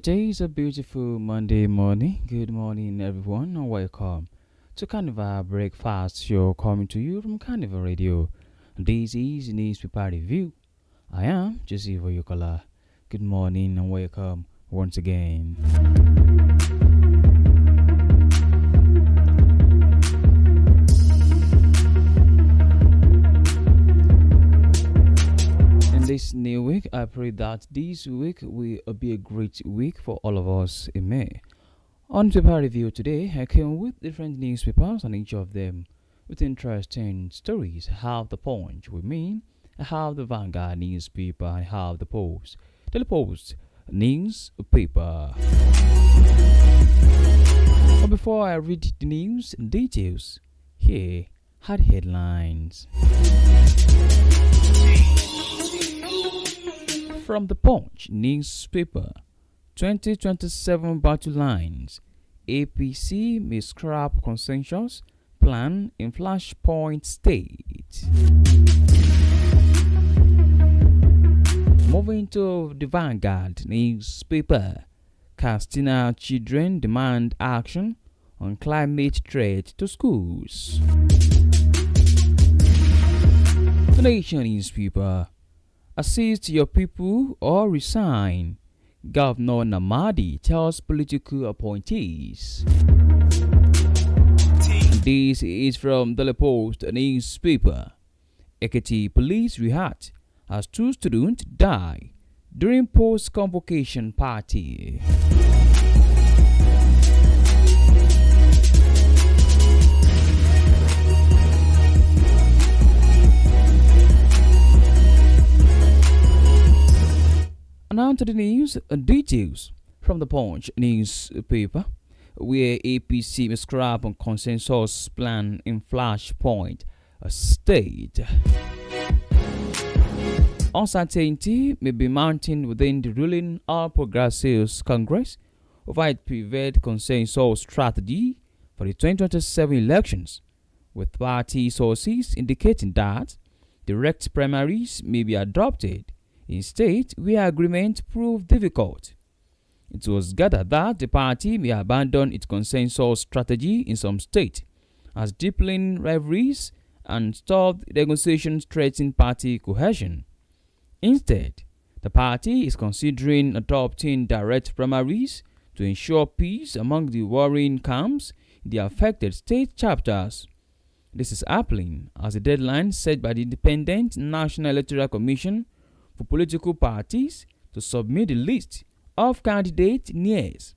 It is a beautiful Monday morning. Good morning, everyone, and welcome to Carnival Breakfast Show coming to you from Carnival Radio. This is Newspaper Review. I am Joseph Oyokola. Good morning and welcome once again. This new week, I pray that this week will be a great week for all of us. Amen. On paper review today, I came with different newspapers and each of them with interesting stories. I have the Punch with me, I have the Vanguard newspaper, I have the Post, Daily Post newspaper. But before I read the news in details, here are the headlines. From the Punch newspaper, 2027 battle lines, APC may scrap consensus plan in Flashpoint State. Moving to the Vanguard newspaper, Castina children demand action on climate threat to schools. The Nation newspaper, assist your people or resign, Governor Namadi tells political appointees. This is from the Post newspaper. Ekiti police react as 2 students die during post-convocation party. Now to the news details from the Punch newspaper, where APC may scrap on consensus plan in Flashpoint State. Uncertainty may be mounting within the ruling All Progressives Congress over its preferred consensus strategy for the 2027 elections, with party sources indicating that direct primaries may be adopted in states where agreement proved difficult. It was gathered that the party may abandon its consensus strategy in some states, as deepening rivalries and stalled negotiations threaten party cohesion. Instead, the party is considering adopting direct primaries to ensure peace among the warring camps in the affected state chapters. This is happening as the deadline set by the Independent National Electoral Commission for political parties to submit a list of candidates nears.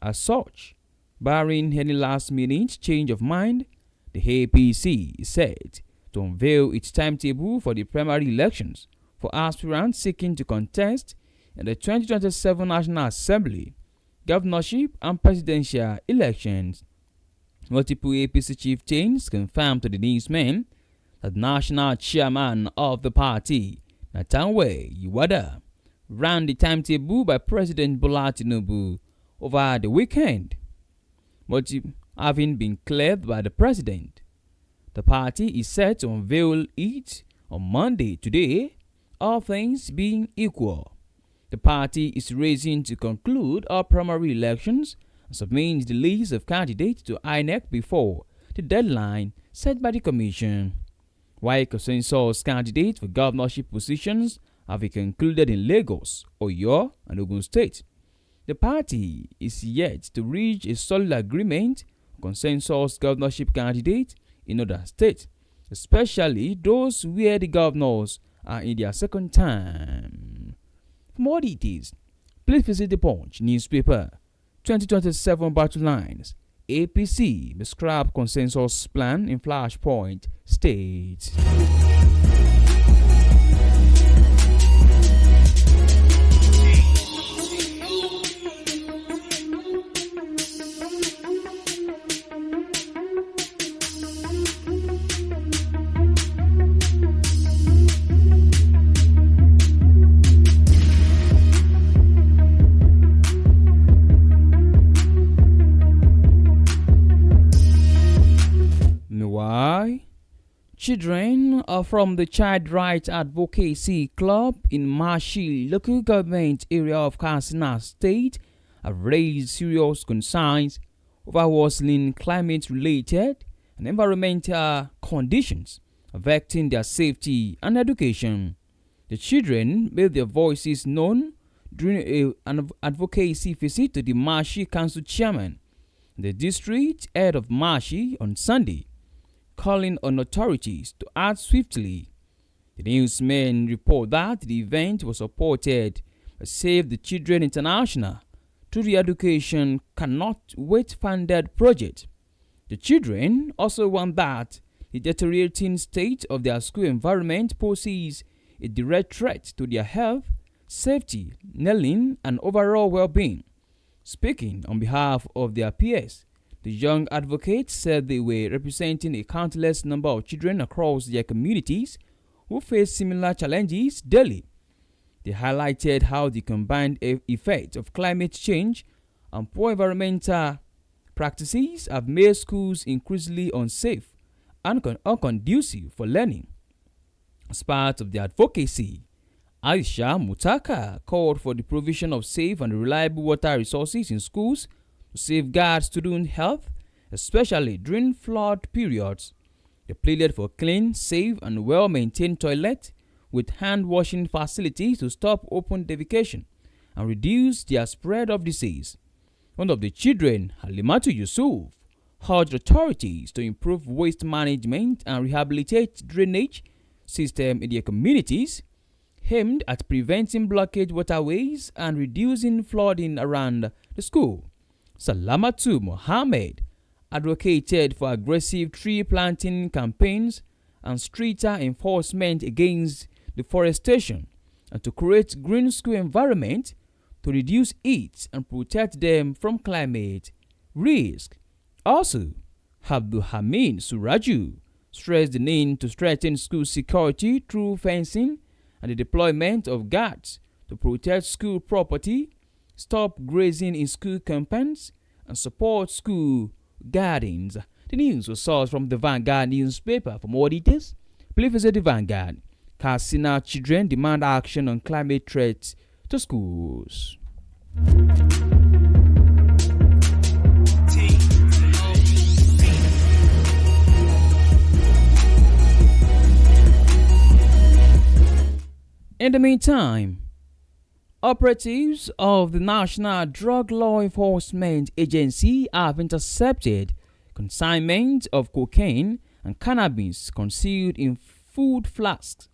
As such, barring any last-minute change of mind, the APC is set to unveil its timetable for the primary elections for aspirants seeking to contest in the 2027 National Assembly, governorship and presidential elections. Multiple APC chieftains confirmed to the newsmen that the national chairman of the party, Natanwe Iwada, ran the timetable by President Bola Tinubu over the weekend, but having been cleared by the president. The party is set to unveil it on Monday today, all things being equal. The party is racing to conclude all primary elections and submit the list of candidates to INEC before the deadline set by the commission. While consensus candidates for governorship positions have been concluded in Lagos, Oyo, and Oyo State, the party is yet to reach a solid agreement on consensus governorship candidates in other states, especially those where the governors are in their second term. For more details, please visit the Punch newspaper. 2027 battle lines, APC may scrap consensus plan in Flashpoint State. Why? Children are from the Child Rights Advocacy Club in Mashi local government area of Katsina State have raised serious concerns over worsening climate-related and environmental conditions affecting their safety and education. The children made their voices known during an advocacy visit to the Mashi Council chairman, the district head of Mashi, on Sunday, calling on authorities to act swiftly. The newsmen report that the event was supported by Save the Children International through the Education Cannot Wait funded project. The children also want that the deteriorating state of their school environment poses a direct threat to their health, safety, learning, and overall well-being. Speaking on behalf of their peers, the young advocates said they were representing a countless number of children across their communities who face similar challenges daily. They highlighted how the combined effect of climate change and poor environmental practices have made schools increasingly unsafe and unconducive for learning. As part of the advocacy, Aisha Mutaka called for the provision of safe and reliable water resources in schools to safeguard student health, especially during flood periods. They pleaded for clean, safe, and well-maintained toilets with hand-washing facilities to stop open defecation and reduce their spread of disease. One of the children, Halimatu Yusuf, urged authorities to improve waste management and rehabilitate drainage system in their communities, aimed at preventing blockage waterways and reducing flooding around the school. Salamatu Mohammed advocated for aggressive tree planting campaigns and stricter enforcement against deforestation and to create green school environment to reduce heat and protect them from climate risk. Also, Abdul Hamid Suraju stressed the need to strengthen school security through fencing and the deployment of guards to protect school property, stop grazing in school compounds, and support school gardens. The news was sourced from the Vanguard newspaper. For more details, please visit the Vanguard. Katsina children demand action on climate threats to schools. In the meantime, operatives of the National Drug Law Enforcement Agency have intercepted consignment of cocaine and cannabis concealed in food flasks.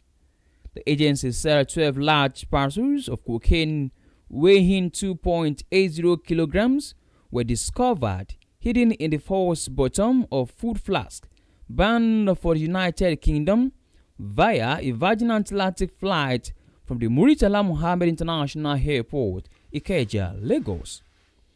The agency said 12 large parcels of cocaine weighing 2.80 kilograms were discovered hidden in the false bottom of food flask bound for the United Kingdom via a Virgin Atlantic flight from the Muritala Mohammed International Airport, Ikeja, Lagos.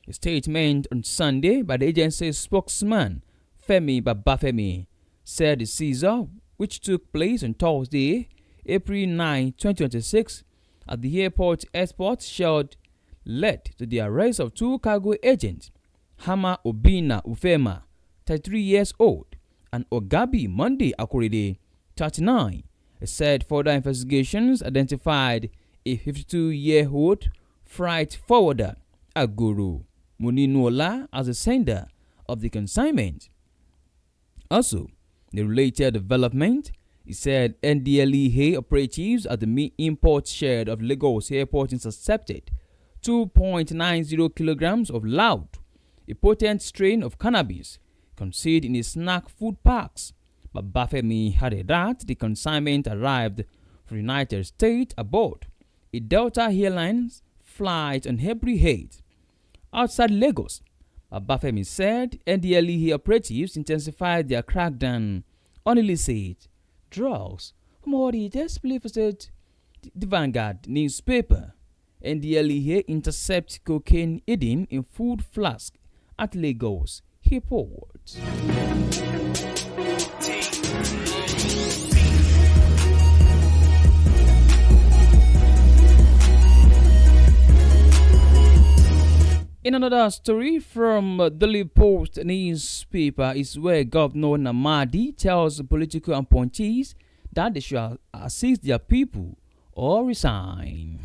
A statement on Sunday by the agency's spokesman, Femi Babafemi, said the seizure, which took place on Thursday, April 9, 2026, at the airport escort, led to the arrest of two cargo agents, Hama Obina Ufema, 33 years old, and Ogabi Monday Akorede, 39. It said further investigations identified a 52-year-old freight forwarder, Aguru Muninuola, as the sender of the consignment. Also, the related development, he said NDLEA operatives at the import shed of Lagos Airport intercepted 2.90 kilograms of loud, a potent strain of cannabis concealed in a snack food packs. But Bafemi added that the consignment arrived from the United States aboard a Delta Airlines flight on April 8. Outside Lagos, Bafemi said NDLEA operatives intensified their crackdown on illicit drugs. For more details, please visit the Vanguard newspaper. NDLEA intercept cocaine hidden in food flask at Lagos Airport. In another story from the Daily Post newspaper is where Governor Namadi tells political appointees that they should assist their people or resign.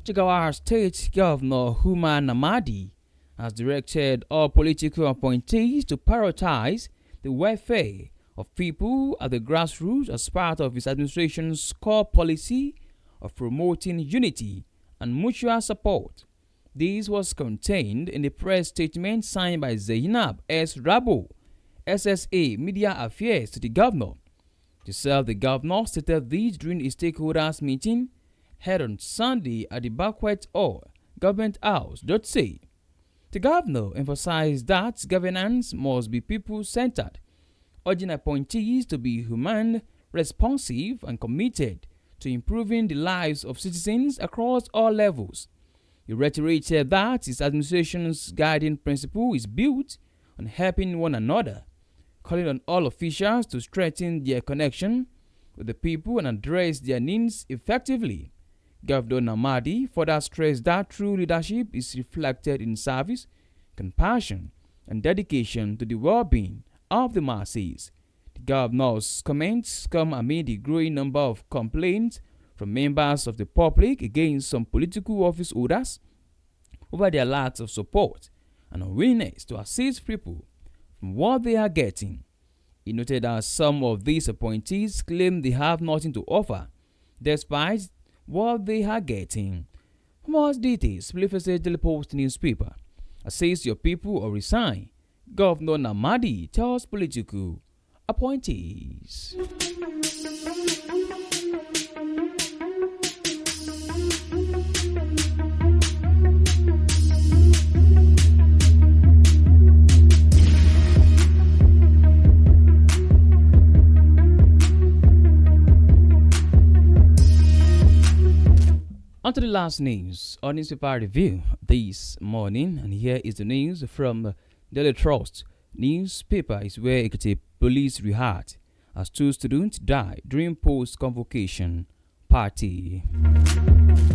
Jigawa State Governor Huma Namadi has directed all political appointees to prioritize the welfare of people at the grassroots as part of his administration's core policy of promoting unity and mutual support. This was contained in the press statement signed by Zainab S. Rabo, SSA Media Affairs, to the governor. The governor stated this during a stakeholders meeting held on Sunday at the banquet hall, Government House. Say. The governor emphasized that governance must be people-centered, urging appointees to be humane, responsive, and committed to improving the lives of citizens across all levels. He reiterated that his administration's guiding principle is built on helping one another, calling on all officials to strengthen their connection with the people and address their needs effectively. Governor Namadi further stressed that true leadership is reflected in service, compassion, and dedication to the well-being of the masses. The governor's comments come amid the growing number of complaints from members of the public against some political office holders over their lack of support and unwillingness to assist people from what they are getting. He noted that some of these appointees claim they have nothing to offer, despite what they are getting. For more details, please visit the Post newspaper. Assist your people or resign, Governor Namadi tells political appointees. On to the last news on newspaper review this morning, and here is the news from Daily Trust newspaper. Is where Ekiti police rehat as 2 students died during post-convocation party.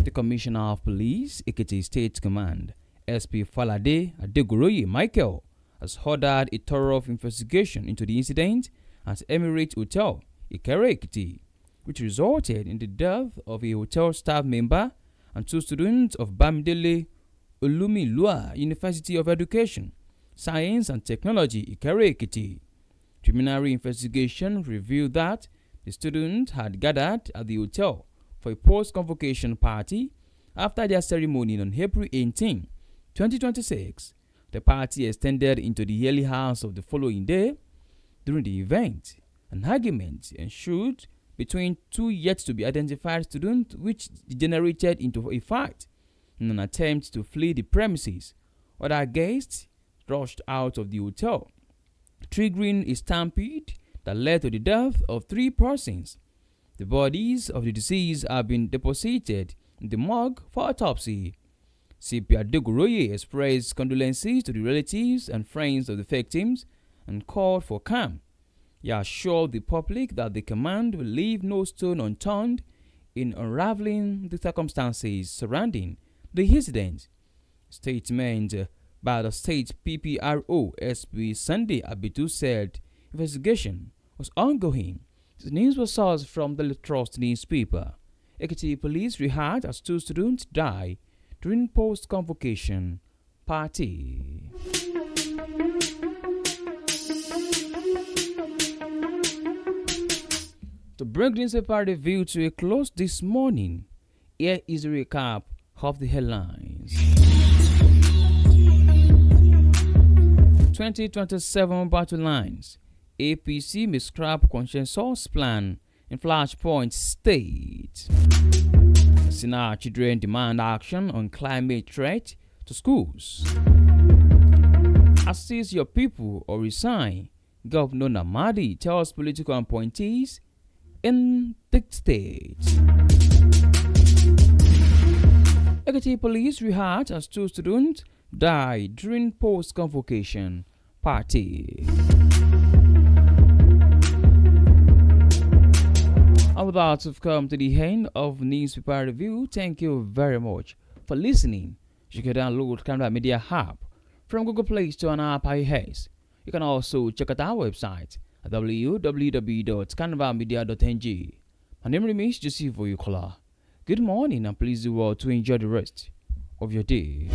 The Commissioner of Police, Ekiti State Command, SP Falade Adegoroye Michael, has ordered a thorough investigation into the incident at Emirate Hotel, Ikere Ekiti, which resulted in the death of a hotel staff member and 2 students of Bamidele Olumilua University of Education, Science and Technology, Ikere Ekiti. Preliminary investigation revealed that the students had gathered at the hotel for a post-convocation party after their ceremony on April 18, 2026. The party extended into the early hours of the following day. During the event, an argument ensued between 2 yet-to-be-identified students, which degenerated into a fight in an attempt to flee the premises. Other guests rushed out of the hotel, triggering a stampede that led to the death of 3 persons. The bodies of the deceased have been deposited in the morgue for autopsy. CP Adegoroye expressed condolences to the relatives and friends of the victims and called for calm. He assured the public that the command will leave no stone unturned in unraveling the circumstances surrounding the incident. Statement by the state PPRO SP Sunday Abitu said investigation was ongoing. The news was sourced from the Trust newspaper. Ekiti police rehat as 2 students died during post-convocation party. To bring this newspaper review to a close this morning, here is a recap of the headlines. 2027 battle lines. APC may scrap consensus plan in Flashpoint State. Senate children demand action on climate threat to schools. Assist your people or resign, Governor Namadi tells political appointees in the state. Ekiti police rehat as 2 students died during post-convocation party. And with that, we've come to the end of newspaper review. Thank you very much for listening. You can download Carnival Media app from Google Play Store and App iOS. You can also check out our website at www.carnivalmedia.ng. My name remains Joseph Oyukola. Good morning and please do well to enjoy the rest of your day.